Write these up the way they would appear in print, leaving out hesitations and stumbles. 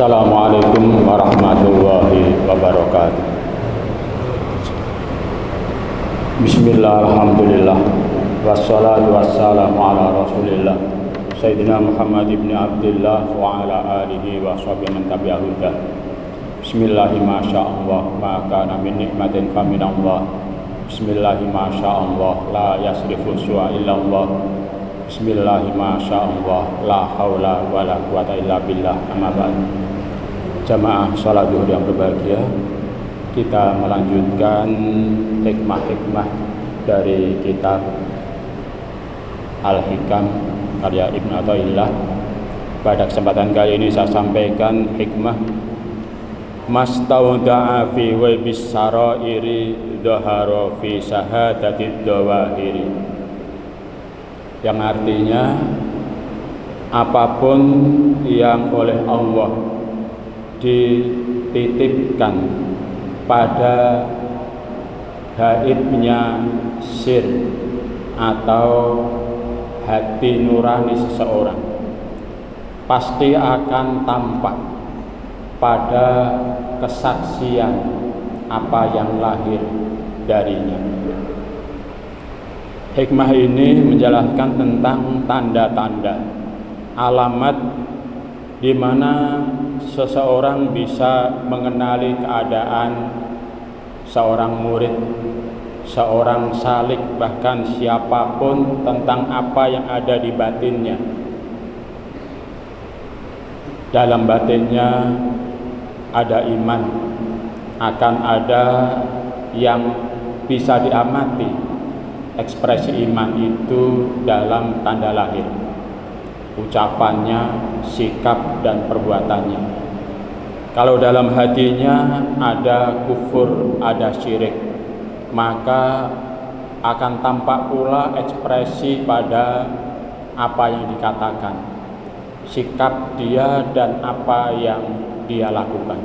Assalamualaikum warahmatullahi wabarakatuh. Bismillah, alhamdulillah, wassalatu wassalamu ala rasulillah Sayyidina Muhammad ibn Abdullah wa ala alihi wa sahbihi man tabi'ahudah. Bismillahi masya'allah, ma kana min nikmatin faminallah. Bismillahi masya'allah, la yasrifu su'a illallah. Bismillahi masya'allah, la haula wa la quwata illa billah. Amma ba'd. Jamaah salat zuhur yang berbahagia, kita melanjutkan hikmah-hikmah dari kitab Al-Hikam karya Ibnu Athaillah. Pada kesempatan kali ini saya sampaikan hikmah mastauda'a fi waibis sarairi dhahara fi syahadati dhawahiri, yang artinya apapun yang oleh Allah dititipkan pada gaibnya sir atau hati nurani seseorang pasti akan tampak pada kesaksian apa yang lahir darinya. Hikmah ini menjelaskan tentang tanda-tanda, alamat di mana seseorang bisa mengenali keadaan seorang murid, seorang salik, bahkan siapapun tentang apa yang ada di batinnya. Dalam batinnya ada iman, akan ada yang bisa diamati ekspresi iman itu dalam tanda lahir, ucapannya, sikap dan perbuatannya. Kalau dalam hatinya ada kufur, ada syirik, maka akan tampak pula ekspresi pada apa yang dikatakan, sikap dia dan apa yang dia lakukan.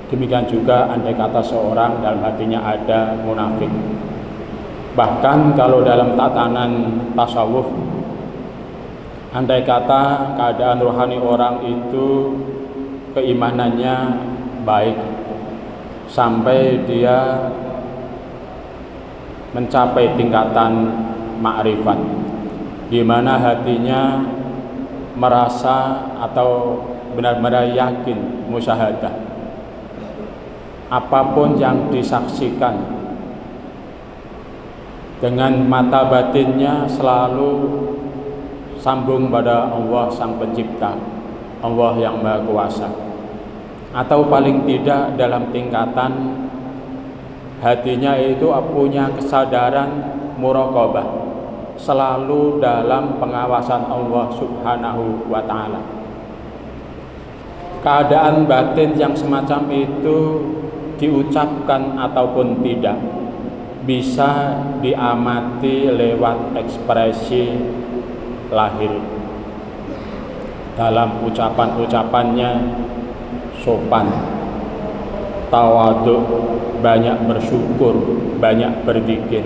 Demikian juga andai kata seorang dalam hatinya ada munafik. Bahkan kalau dalam tatanan tasawuf, andai kata keadaan rohani orang itu keimanannya baik sampai dia mencapai tingkatan ma'rifat, di mana hatinya merasa atau benar-benar yakin, musyahadah, apapun yang disaksikan dengan mata batinnya selalu sambung pada Allah Sang Pencipta, Allah yang Maha Kuasa. Atau paling tidak dalam tingkatan hatinya itu punya kesadaran muraqabah, selalu dalam pengawasan Allah Subhanahu wa ta'ala. Keadaan batin yang semacam itu diucapkan ataupun tidak bisa diamati lewat ekspresi lahir. Dalam ucapan-ucapannya sopan, tawadhu, banyak bersyukur, banyak berzikir.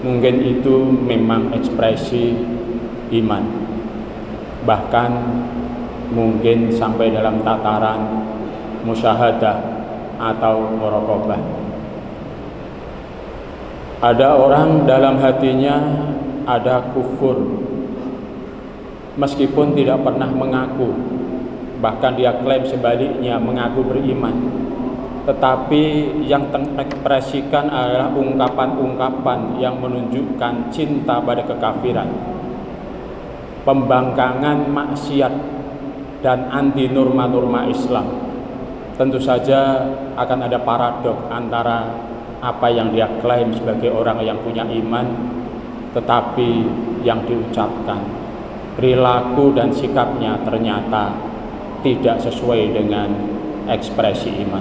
Mungkin itu memang ekspresi iman. Bahkan mungkin sampai dalam tataran musyahadah atau muraqabah. Ada orang dalam hatinya ada kufur, meskipun tidak pernah mengaku, bahkan dia klaim sebaliknya mengaku beriman, tetapi yang terekspresikan adalah ungkapan-ungkapan yang menunjukkan cinta pada kekafiran, pembangkangan maksiat dan anti norma-norma Islam. Tentu saja akan ada paradok antara apa yang dia klaim sebagai orang yang punya iman, tetapi yang diucapkan, perilaku dan sikapnya ternyata tidak sesuai dengan ekspresi iman.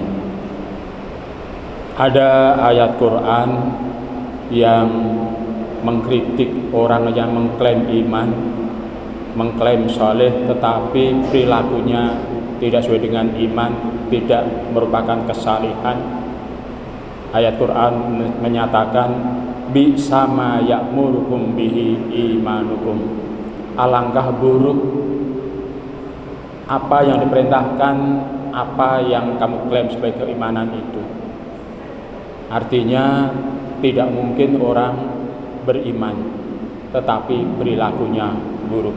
Ada ayat Quran yang mengkritik orang yang mengklaim iman, mengklaim saleh, tetapi perilakunya tidak sesuai dengan iman, tidak merupakan kesalihan. Ayat Quran menyatakan bi sama ya'murukum bihi imanukum, alangkah buruk apa yang diperintahkan, apa yang kamu klaim sebagai keimanan itu. Artinya tidak mungkin orang beriman tetapi perilakunya buruk.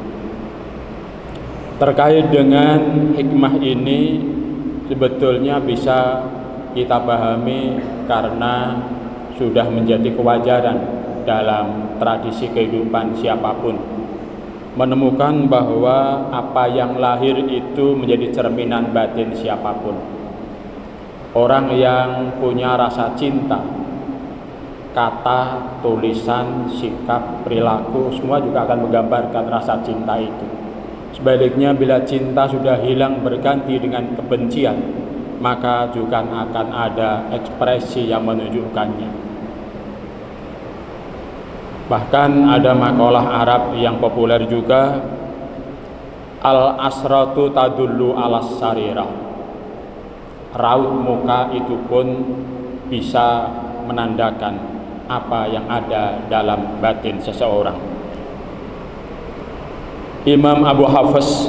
Terkait dengan hikmah ini sebetulnya bisa kita pahami karena sudah menjadi kewajaran dalam tradisi kehidupan siapapun, menemukan bahwa apa yang lahir itu menjadi cerminan batin siapapun. Orang yang punya rasa cinta, kata, tulisan, sikap, perilaku, semua juga akan menggambarkan rasa cinta itu. Sebaliknya, bila cinta sudah hilang berganti dengan kebencian, maka juga akan ada ekspresi yang menunjukkannya. Bahkan ada makalah Arab yang populer juga, al-asratu tadullu alas sarirah. Raut muka itu pun bisa menandakan apa yang ada dalam batin seseorang. Imam Abu Hafiz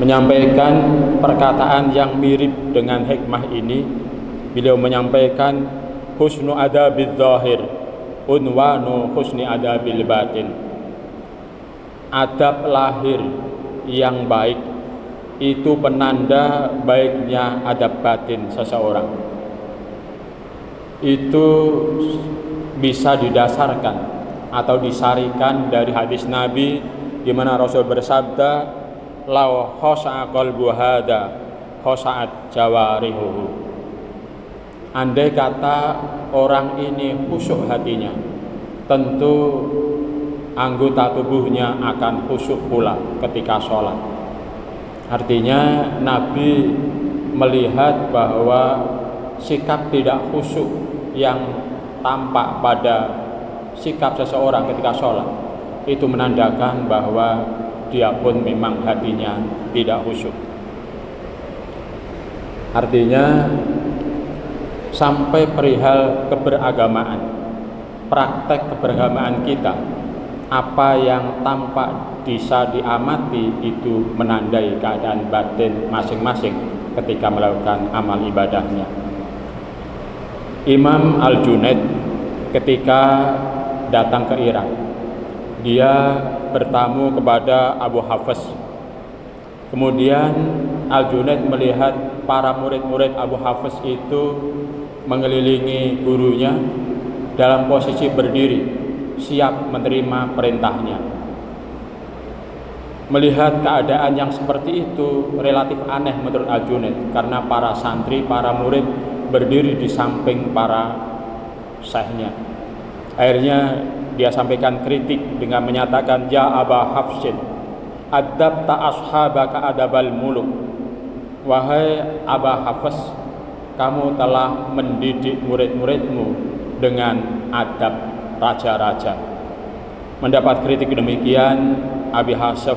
menyampaikan perkataan yang mirip dengan hikmah ini. Beliau menyampaikan, husnu adabil zahir unwanu husni adabil batin. Adab lahir yang baik itu penanda baiknya adab batin seseorang. Itu bisa didasarkan atau disarikan dari hadis Nabi di mana Rasul bersabda, "Lau khosa'a qalbu hada khosa'at jawarihuhu." Andai kata orang ini khusyuk hatinya, tentu anggota tubuhnya akan khusyuk pula ketika sholat. Artinya Nabi melihat bahwa sikap tidak khusyuk yang tampak pada sikap seseorang ketika sholat itu menandakan bahwa dia pun memang hatinya tidak khusyuk. Artinya sampai perihal keberagamaan, praktek keberagamaan kita, apa yang tampak bisa diamati itu menandai keadaan batin masing-masing ketika melakukan amal ibadahnya. Imam Al-Junaid ketika datang ke Irak, dia bertamu kepada Abu Hafiz. Kemudian Al-Junaid melihat para murid-murid Abu Hafiz itu mengelilingi gurunya dalam posisi berdiri, siap menerima perintahnya. Melihat keadaan yang seperti itu relatif aneh menurut Al-Junaid, karena para santri, para murid berdiri di samping para syekhnya. Akhirnya dia sampaikan kritik dengan menyatakan, "Ya Aba Hafsin, adabta ashabaka adabal muluk." Wahai Aba Hafiz, kamu telah mendidik murid-muridmu dengan adab raja-raja. Mendapat kritik demikian, Abi Hafiz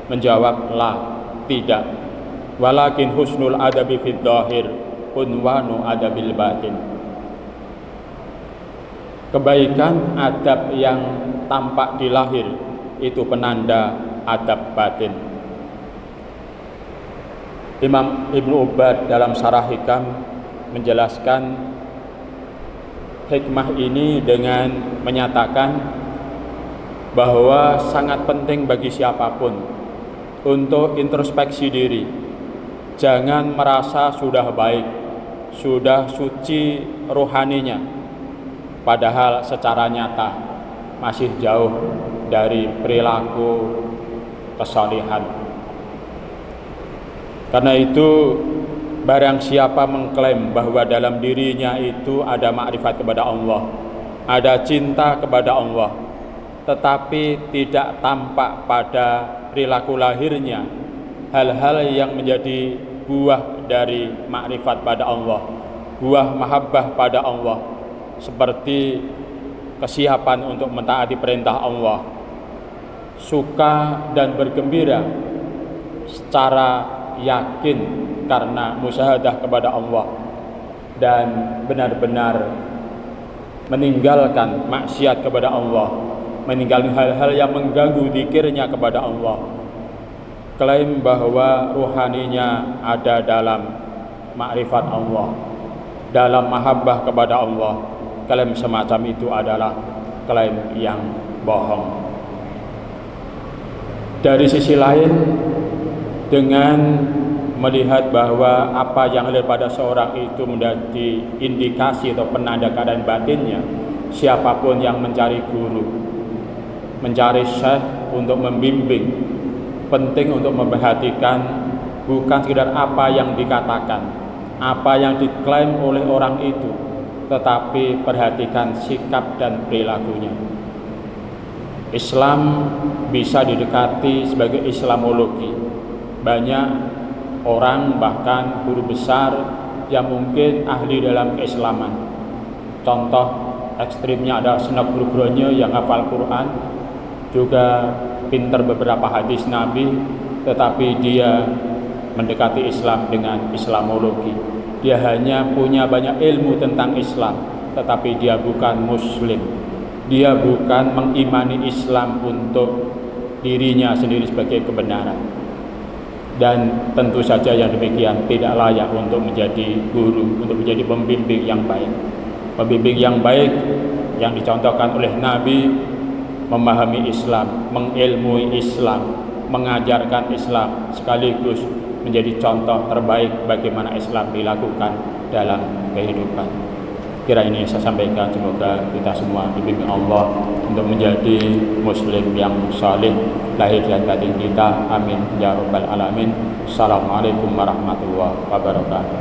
menjawab, "La, tidak. Walakin husnul adabi fid dhahir unwanu adabil batin." Kebaikan adab yang tampak di lahir itu penanda adab batin. Imam Ibnu Ubad dalam Syarah Hikam menjelaskan hikmah ini dengan menyatakan bahwa sangat penting bagi siapapun untuk introspeksi diri. Jangan merasa sudah baik, sudah suci rohaninya, padahal secara nyata masih jauh dari perilaku kesalihan. Karena itu, barang siapa mengklaim bahwa dalam dirinya itu ada makrifat kepada Allah, ada cinta kepada Allah, tetapi tidak tampak pada perilaku lahirnya hal-hal yang menjadi buah dari makrifat pada Allah, buah mahabbah pada Allah, seperti kesiapan untuk mentaati perintah Allah, suka dan bergembira secara yakin karena musyahadah kepada Allah, dan benar-benar meninggalkan maksiat kepada Allah, meninggalkan hal-hal yang mengganggu zikirnya kepada Allah. klaim bahwa ruhaninya ada dalam makrifat Allah, dalam mahabbah kepada Allah, klaim semacam itu adalah klaim yang bohong. Dari sisi lain, dengan melihat bahwa apa yang ada pada seorang itu menjadi indikasi atau penanda keadaan batinnya, siapapun yang mencari guru, mencari syekh untuk membimbing, penting untuk memperhatikan bukan sekedar apa yang dikatakan, apa yang diklaim oleh orang itu, tetapi perhatikan sikap dan perilakunya. Islam bisa didekati sebagai Islamologi. Banyak orang, bahkan guru besar yang mungkin ahli dalam keislaman. Contoh ekstrimnya ada Sunan Guru yang hafal Quran, juga pinter beberapa hadis Nabi, tetapi dia mendekati Islam dengan Islamologi. Dia hanya punya banyak ilmu tentang Islam, tetapi dia bukan Muslim. Dia bukan mengimani Islam untuk dirinya sendiri sebagai kebenaran. Dan tentu saja yang demikian tidak layak untuk menjadi guru, untuk menjadi pembimbing yang baik. Pembimbing yang baik yang dicontohkan oleh Nabi memahami Islam, mengilmui Islam, mengajarkan Islam, sekaligus menjadi contoh terbaik bagaimana Islam dilakukan dalam kehidupan. Kira ini saya sampaikan, semoga kita semua dibimbing Allah untuk menjadi muslim yang saleh lahir dan batin kita. Amin ya rabbal alamin. Assalamualaikum warahmatullahi wabarakatuh.